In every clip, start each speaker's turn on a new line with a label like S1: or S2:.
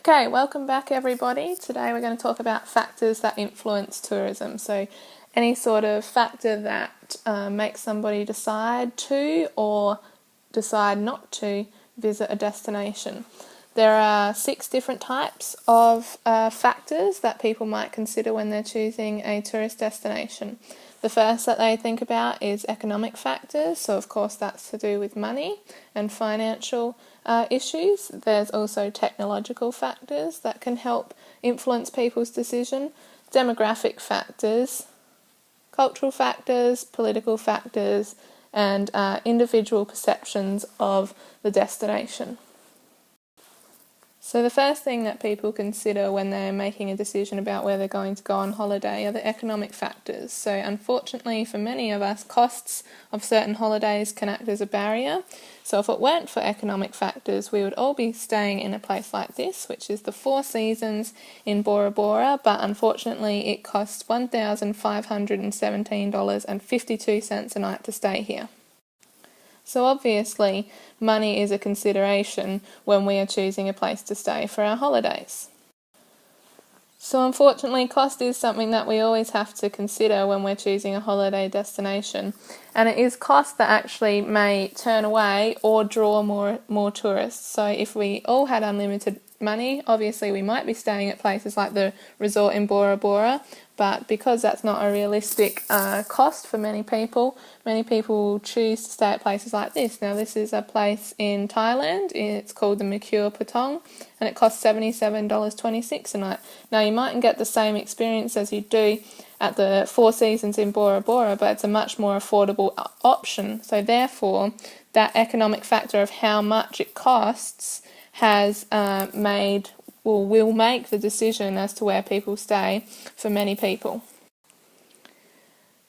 S1: Okay, welcome back everybody. Today we're going to talk about factors that influence tourism. So any sort of factor that makes somebody decide to or decide not to visit a destination. There are 6 different types of factors that people might consider when they're choosing a tourist destination. The first that they think about is economic factors, so of course that's to do with money and financial issues. There's also technological factors that can help influence people's decision, demographic factors, cultural factors, political factors, and individual perceptions of the destination. So the first thing that people consider when they're making a decision about where they're going to go on holiday are the economic factors. So unfortunately for many of us, costs of certain holidays can act as a barrier. So if it weren't for economic factors, we would all be staying in a place like this, which is the Four Seasons in Bora Bora, but unfortunately it costs $1,517.52 a night to stay here. So obviously, money is a consideration when we are choosing a place to stay for our holidays. So unfortunately, cost is something that we always have to consider when we're choosing a holiday destination. And it is cost that actually may turn away or draw more tourists. So if we all had unlimited money, obviously we might be staying at places like the resort in Bora Bora, but because that's not a realistic cost for many people choose to stay at places like this. Now this is a place in Thailand, it's called the Mercure Patong, and it costs $77.26 a night. Now you mightn't get the same experience as you do at the Four Seasons in Bora Bora, but it's a much more affordable option. So therefore, that economic factor of how much it costs has will make the decision as to where people stay for many people.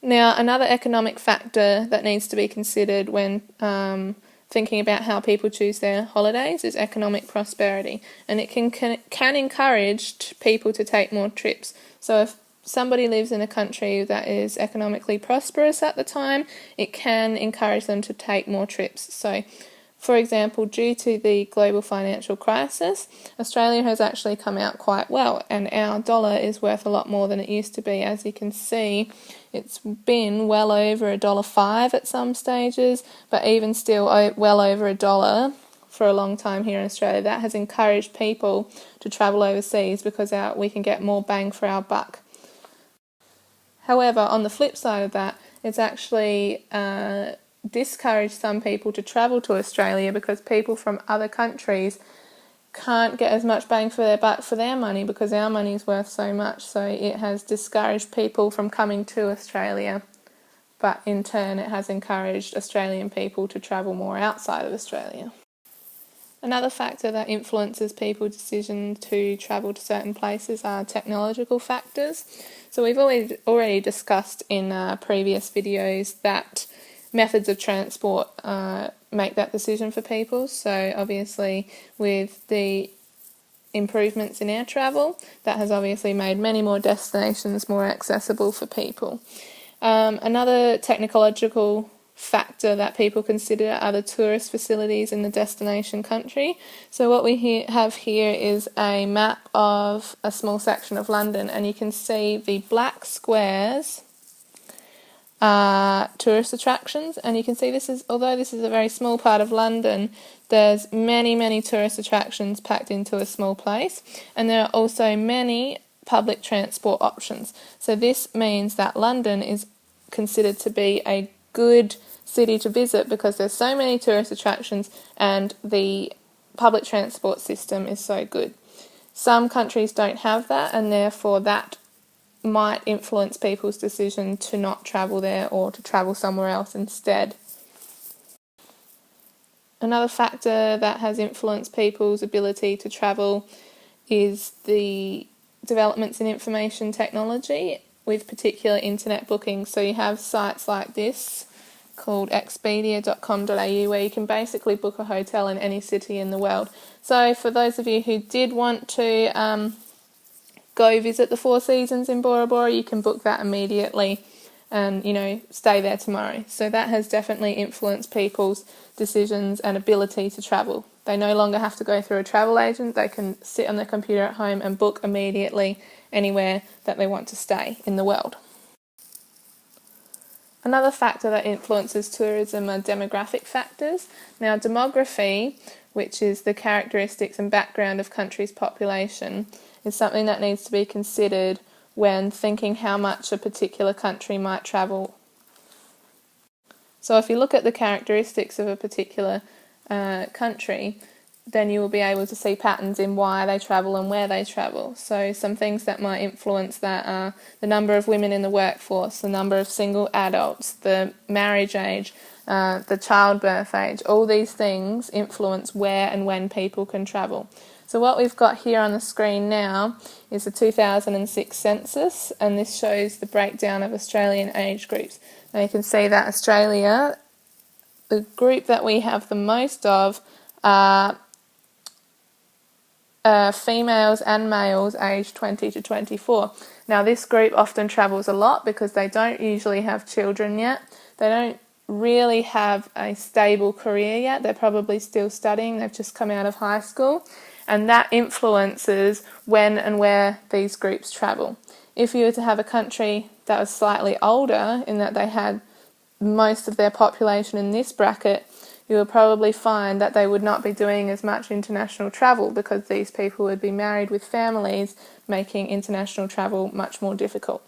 S1: Now, another economic factor that needs to be considered when thinking about how people choose their holidays is economic prosperity, and it can encourage people to take more trips. So if somebody lives in a country that is economically prosperous at the time, it can encourage them to take more trips. So for example, due to the global financial crisis, Australia has actually come out quite well, and our dollar is worth a lot more than it used to be. As you can see, it's been well over $1.05 at some stages, but even still well over $1 for a long time here in Australia. That has encouraged people to travel overseas because we can get more bang for our buck. However, on the flip side of that, it's actually discourage some people to travel to Australia because people from other countries can't get as much bang for their buck for their money because our money is worth so much. So it has discouraged people from coming to Australia, but in turn it has encouraged Australian people to travel more outside of Australia. Another factor that influences people's decision to travel to certain places are technological factors. So we've already discussed in previous videos that methods of transport make that decision for people. So obviously with the improvements in air travel, that has obviously made many more destinations more accessible for people. Another technological factor that people consider are the tourist facilities in the destination country. So what we have here is a map of a small section of London, and you can see the black squares tourist attractions, and you can see although this is a very small part of London, there's many tourist attractions packed into a small place, and there are also many public transport options. So this means that London is considered to be a good city to visit because there's so many tourist attractions and the public transport system is so good. Some countries don't have that, and therefore that might influence people's decision to not travel there or to travel somewhere else instead. Another factor that has influenced people's ability to travel is the developments in information technology with particular internet bookings. So you have sites like this called expedia.com.au where you can basically book a hotel in any city in the world. So for those of you who did want to go visit the Four Seasons in Bora Bora, you can book that immediately and stay there tomorrow. So that has definitely influenced people's decisions and ability to travel. They no longer have to go through a travel agent. They can sit on their computer at home and book immediately anywhere that they want to stay in the world. Another factor that influences tourism are demographic factors. Now, demography, which is the characteristics and background of countries' population, is something that needs to be considered when thinking how much a particular country might travel. So if you look at the characteristics of a particular country, then you will be able to see patterns in why they travel and where they travel. So some things that might influence that are the number of women in the workforce, the number of single adults, the marriage age, the childbirth age. All these things influence where and when people can travel. So what we've got here on the screen now is the 2006 census, and this shows the breakdown of Australian age groups. Now you can see that Australia, the group that we have the most of are females and males aged 20 to 24. Now this group often travels a lot because they don't usually have children yet. They don't really have a stable career yet. They're probably still studying. They've just come out of high school. And that influences when and where these groups travel. If you were to have a country that was slightly older, in that they had most of their population in this bracket, you will probably find that they would not be doing as much international travel because these people would be married with families, making international travel much more difficult.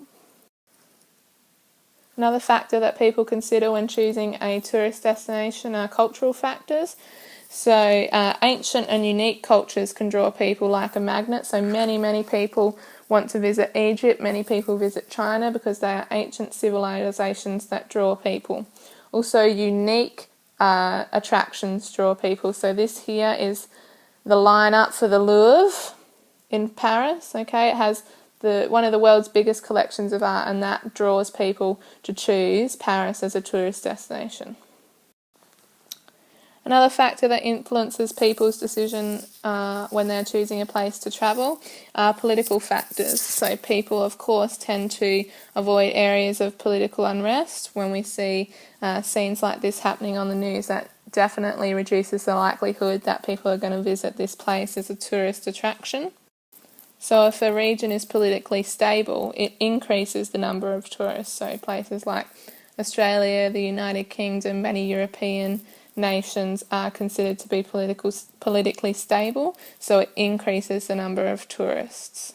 S1: Another factor that people consider when choosing a tourist destination are cultural factors. So ancient and unique cultures can draw people like a magnet. So many people want to visit Egypt. Many people visit China because they are ancient civilizations that draw people. Also unique attractions draw people. So this here is the lineup for the Louvre in Paris. Okay, it has one of the world's biggest collections of art, and that draws people to choose Paris as a tourist destination. Another factor that influences people's decision when they're choosing a place to travel are political factors. So people, of course, tend to avoid areas of political unrest. When we see scenes like this happening on the news, that definitely reduces the likelihood that people are going to visit this place as a tourist attraction. So if a region is politically stable, it increases the number of tourists. So places like Australia, the United Kingdom, many European nations are considered to be politically stable, so it increases the number of tourists.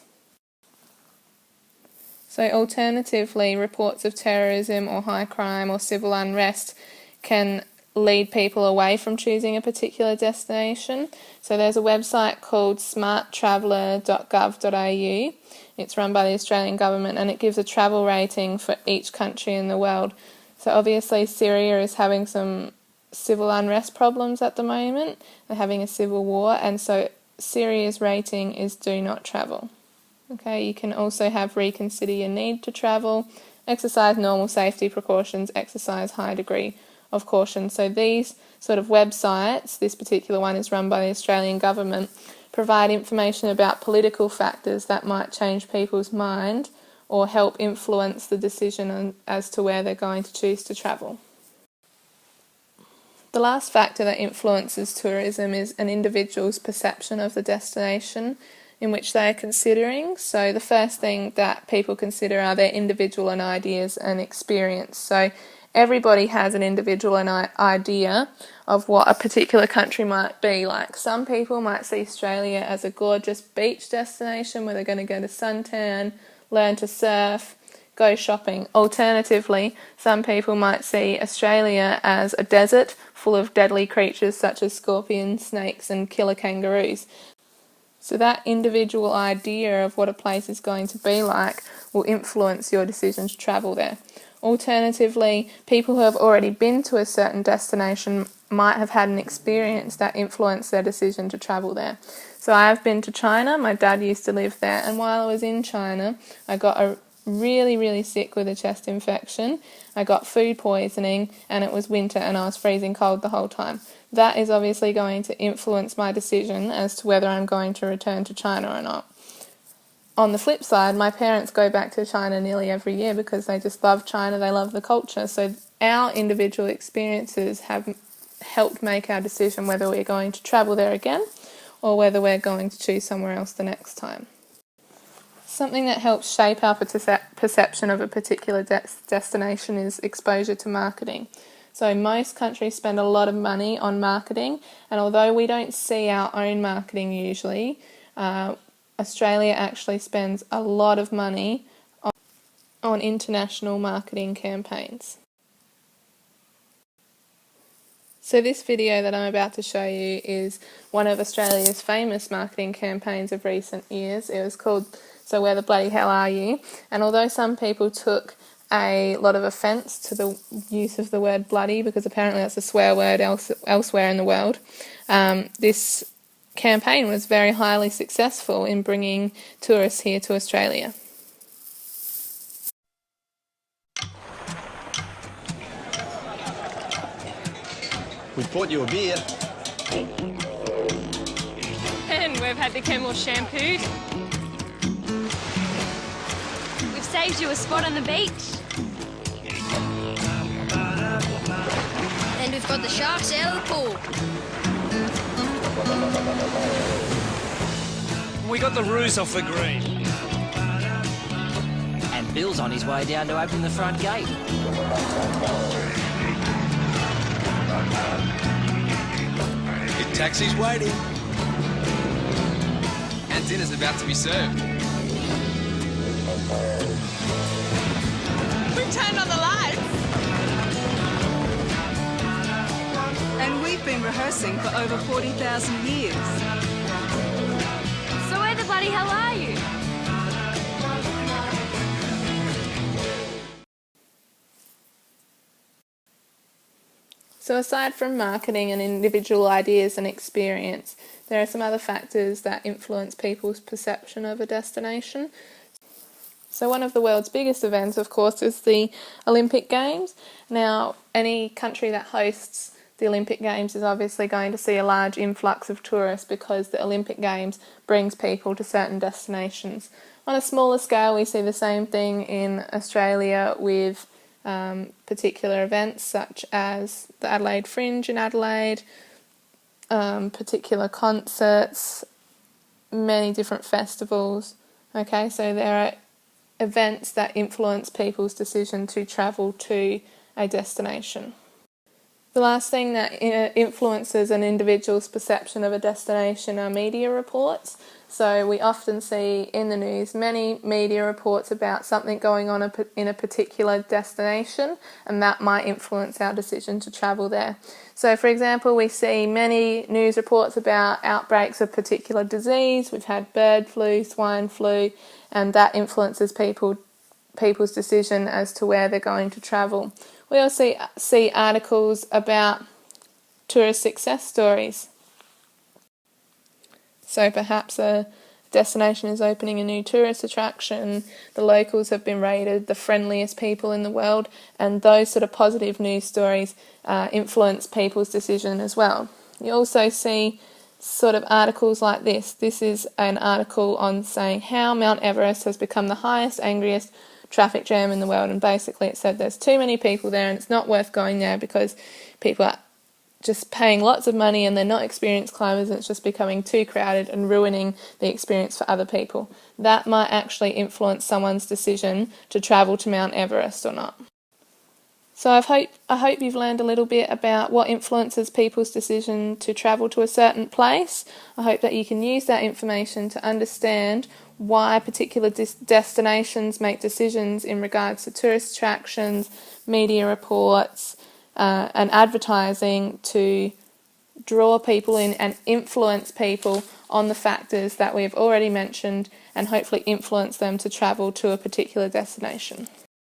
S1: So alternatively, reports of terrorism or high crime or civil unrest can lead people away from choosing a particular destination. So there's a website called smarttraveller.gov.au. It's run by the Australian government, and it gives a travel rating for each country in the world. So obviously Syria is having some civil unrest problems at the moment. They're having a civil war, and so Syria's rating is do not travel. Okay, you can also have reconsider your need to travel, exercise normal safety precautions, exercise high degree of caution. So these sort of websites, this particular one is run by the Australian government, provide information about political factors that might change people's mind or help influence the decision as to where they're going to choose to travel. The last factor that influences tourism is an individual's perception of the destination in which they are considering. So the first thing that people consider are their individual ideas and experience. So everybody has an individual idea of what a particular country might be like. Some people might see Australia as a gorgeous beach destination where they're going to go to suntan, learn to surf, go shopping. Alternatively, some people might see Australia as a desert full of deadly creatures such as scorpions, snakes and killer kangaroos. So that individual idea of what a place is going to be like will influence your decision to travel there. Alternatively, people who have already been to a certain destination might have had an experience that influenced their decision to travel there. So I have been to China. My dad used to live there, and while I was in China, I got really sick with a chest infection. I got food poisoning, and it was winter and I was freezing cold the whole time. That is obviously going to influence my decision as to whether I'm going to return to China or not. On the flip side, my parents go back to China nearly every year because they just love China, they love the culture. So our individual experiences have helped make our decision whether we're going to travel there again or whether we're going to choose somewhere else the next time. Something that helps shape our perception of a particular destination is exposure to marketing. So most countries spend a lot of money on marketing, and although we don't see our own marketing usually, Australia actually spends a lot of money on international marketing campaigns. So this video that I'm about to show you is one of Australia's famous marketing campaigns of recent years. It was called So Where the Bloody Hell Are You? And although some people took a lot of offence to the use of the word bloody, because apparently that's a swear word elsewhere in the world, this campaign was very highly successful in bringing tourists here to Australia.
S2: We've bought you a beer.
S3: And we've had the Camel shampooed. We've saved you a spot on the beach.
S4: And we've got the sharks out of the pool.
S5: We got the ruse off the green.
S6: And Bill's on his way down to open the front gate.
S2: Your taxi's waiting.
S7: And dinner's about to be served.
S3: We've turned on the lights.
S8: And we've been rehearsing for over 40,000 years.
S3: So where the bloody hell are you?
S1: So aside from marketing and individual ideas and experience, there are some other factors that influence people's perception of a destination. So one of the world's biggest events, of course, is the Olympic Games. Now, any country that hosts the Olympic Games is obviously going to see a large influx of tourists because the Olympic Games brings people to certain destinations. On a smaller scale, we see the same thing in Australia with particular events such as the Adelaide Fringe in Adelaide, particular concerts, many different festivals. Okay, so there are events that influence people's decision to travel to a destination. The last thing that influences an individual's perception of a destination are media reports. So we often see in the news many media reports about something going on in a particular destination, and that might influence our decision to travel there. So for example, we see many news reports about outbreaks of particular disease. We've had bird flu, swine flu, and that influences people's decision as to where they're going to travel. We also see articles about tourist success stories. So perhaps a destination is opening a new tourist attraction, the locals have been rated the friendliest people in the world, and those sort of positive news stories influence people's decision as well. You also see sort of articles like this. This is an article on saying how Mount Everest has become the highest, angriest traffic jam in the world, and basically it said there's too many people there and it's not worth going there because people are just paying lots of money and they're not experienced climbers, and it's just becoming too crowded and ruining the experience for other people. That might actually influence someone's decision to travel to Mount Everest or not. So I hope you've learned a little bit about what influences people's decision to travel to a certain place. I hope that you can use that information to understand why particular destinations make decisions in regards to tourist attractions, media reports, and advertising to draw people in and influence people on the factors that we've already mentioned, and hopefully influence them to travel to a particular destination.